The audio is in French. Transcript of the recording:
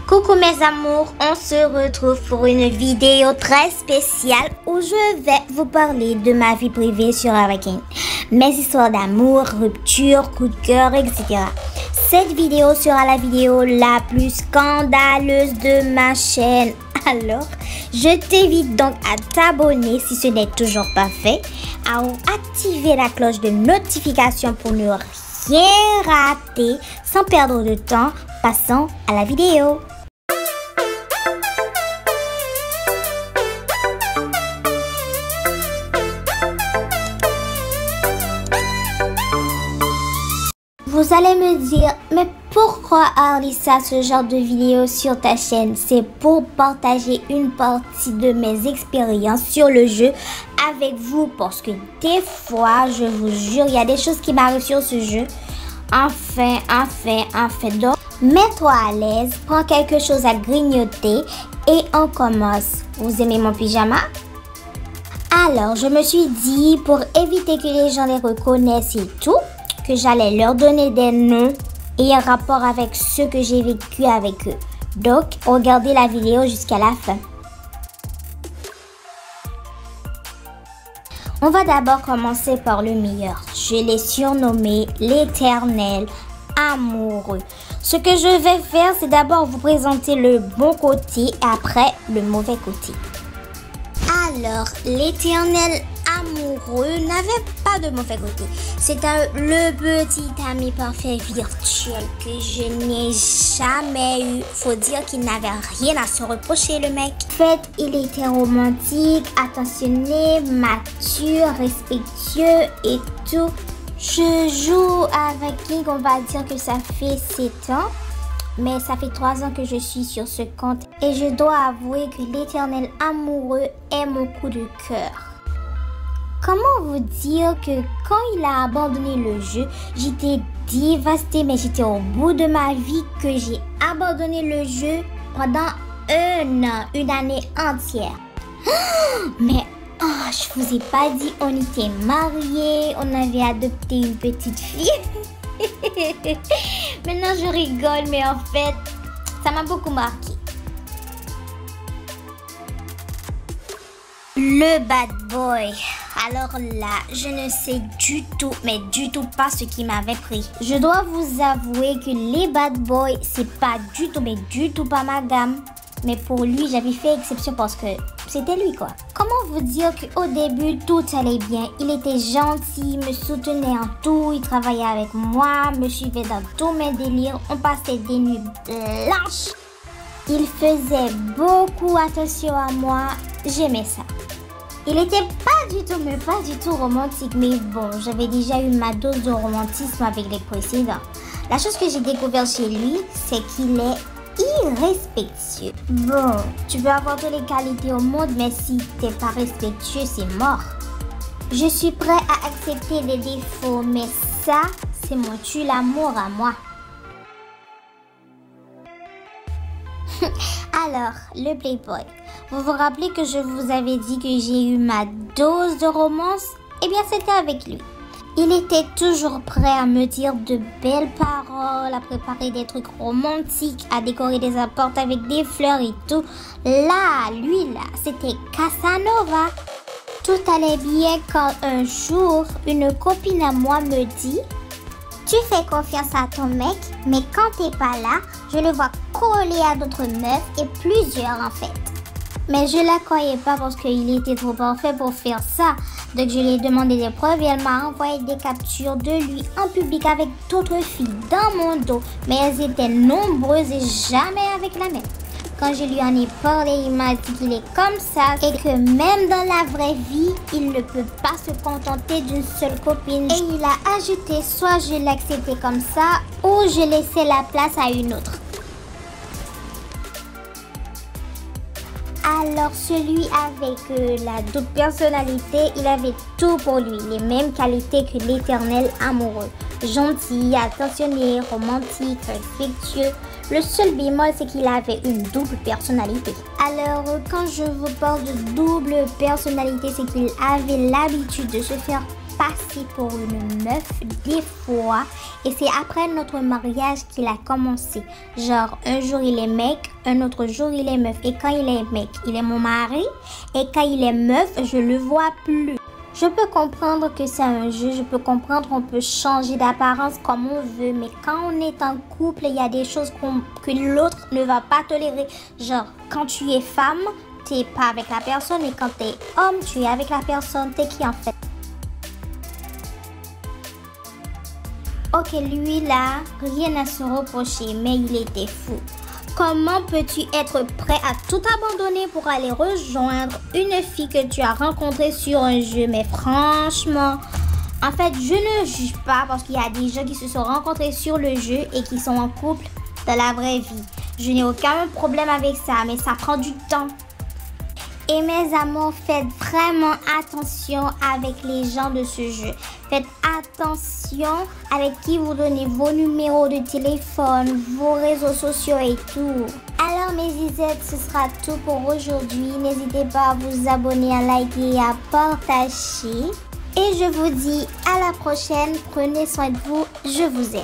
Coucou mes amours, on se retrouve pour une vidéo très spéciale où je vais vous parler de ma vie privée sur Awaken, mes histoires d'amour, rupture, coup de cœur, etc. Cette vidéo sera la vidéo la plus scandaleuse de ma chaîne. Alors, je t'invite donc à t'abonner si ce n'est toujours pas fait, à activer la cloche de notification pour ne rien rater. Sans perdre de temps, passons à la vidéo. Vous allez me dire, mais pourquoi Arlissa ce genre de vidéo sur ta chaîne? C'est pour partager une partie de mes expériences sur le jeu avec vous. Parce que des fois, je vous jure, il y a des choses qui m'arrivent sur ce jeu. Enfin. Donc, mets-toi à l'aise, prends quelque chose à grignoter et on commence. Vous aimez mon pyjama? Alors, je me suis dit, pour éviter que les gens les reconnaissent et tout, que j'allais leur donner des noms et un rapport avec ce que j'ai vécu avec eux. Donc, regardez la vidéo jusqu'à la fin. On va d'abord commencer par le meilleur. Je l'ai surnommé l'Éternel Amoureux. Ce que je vais faire, c'est d'abord vous présenter le bon côté et après le mauvais côté. Alors, l'Éternel Amoureux n'avait pas de mauvais côté. C'est le petit ami parfait virtuel que je n'ai jamais eu. Faut dire qu'il n'avait rien à se reprocher, le mec. En fait, il était romantique, attentionné, mature, respectueux et tout. Je joue avec King, on va dire que ça fait 7 ans. Mais ça fait 3 ans que je suis sur ce compte et je dois avouer que l'Éternel Amoureux est mon coup de cœur. Comment vous dire que quand il a abandonné le jeu, j'étais dévastée, mais j'étais au bout de ma vie, que j'ai abandonné le jeu pendant un an, une année entière. Mais je vous ai pas dit, on était mariés, on avait adopté une petite fille. Maintenant je rigole, mais en fait, ça m'a beaucoup marqué. Le bad boy. Alors là, je ne sais du tout, mais du tout pas ce qui m'avait pris. Je dois vous avouer que les bad boys, c'est pas du tout, mais du tout pas ma gamme. Mais pour lui, j'avais fait exception parce que c'était lui quoi. Comment vous dire qu'au début, tout allait bien. Il était gentil, me soutenait en tout, il travaillait avec moi, me suivait dans tous mes délires. On passait des nuits blanches. Il faisait beaucoup attention à moi, j'aimais ça. Il était pas du tout, mais pas du tout romantique. Mais bon, j'avais déjà eu ma dose de romantisme avec les précédents. La chose que j'ai découvert chez lui, c'est qu'il est irrespectueux. Bon, tu peux avoir toutes les qualités au monde, mais si t'es pas respectueux, c'est mort. Je suis prêt à accepter les défauts, mais ça, c'est mon tue l'amour à moi. Alors, le playboy. Vous vous rappelez que je vous avais dit que j'ai eu ma dose de romance? Eh bien, c'était avec lui. Il était toujours prêt à me dire de belles paroles, à préparer des trucs romantiques, à décorer des apports avec des fleurs et tout. Là, c'était Casanova. Tout allait bien quand un jour, une copine à moi me dit: tu fais confiance à ton mec, mais quand t'es pas là, je le vois coller à d'autres meufs et plusieurs en fait. Mais je la croyais pas parce qu'il était trop parfait pour faire ça. Donc je lui ai demandé des preuves et elle m'a envoyé des captures de lui en public avec d'autres filles dans mon dos. Mais elles étaient nombreuses et jamais avec la même. Quand je lui en ai parlé, il m'a dit qu'il est comme ça et que même dans la vraie vie, il ne peut pas se contenter d'une seule copine. Et il a ajouté, soit je l'acceptais comme ça ou je laissais la place à une autre. Alors celui avec la double personnalité, il avait tout pour lui, les mêmes qualités que l'Éternel Amoureux. Gentil, attentionné, romantique, respectueux. Le seul bémol, c'est qu'il avait une double personnalité. Alors, quand je vous parle de double personnalité, c'est qu'il avait l'habitude de se faire passer pour une meuf des fois. Et c'est après notre mariage qu'il a commencé. Genre, un jour il est mec, un autre jour il est meuf. Et quand il est mec, il est mon mari. Et quand il est meuf, je le vois plus. Je peux comprendre que c'est un jeu, je peux comprendre qu'on peut changer d'apparence comme on veut, mais quand on est en couple, il y a des choses que l'autre ne va pas tolérer. Genre, quand tu es femme, t'es pas avec la personne, et quand t'es homme, tu es avec la personne. T'es qui en fait? Ok, lui là, rien à se reprocher, mais il était fou. Comment peux-tu être prêt à tout abandonner pour aller rejoindre une fille que tu as rencontrée sur un jeu? Mais franchement, en fait, je ne juge pas parce qu'il y a des gens qui se sont rencontrés sur le jeu et qui sont en couple dans la vraie vie. Je n'ai aucun problème avec ça, mais ça prend du temps. Et mes amours, faites vraiment attention avec les gens de ce jeu. Faites attention avec qui vous donnez vos numéros de téléphone, vos réseaux sociaux et tout. Alors mes zizettes, ce sera tout pour aujourd'hui. N'hésitez pas à vous abonner, à liker et à partager. Et je vous dis à la prochaine. Prenez soin de vous. Je vous aime.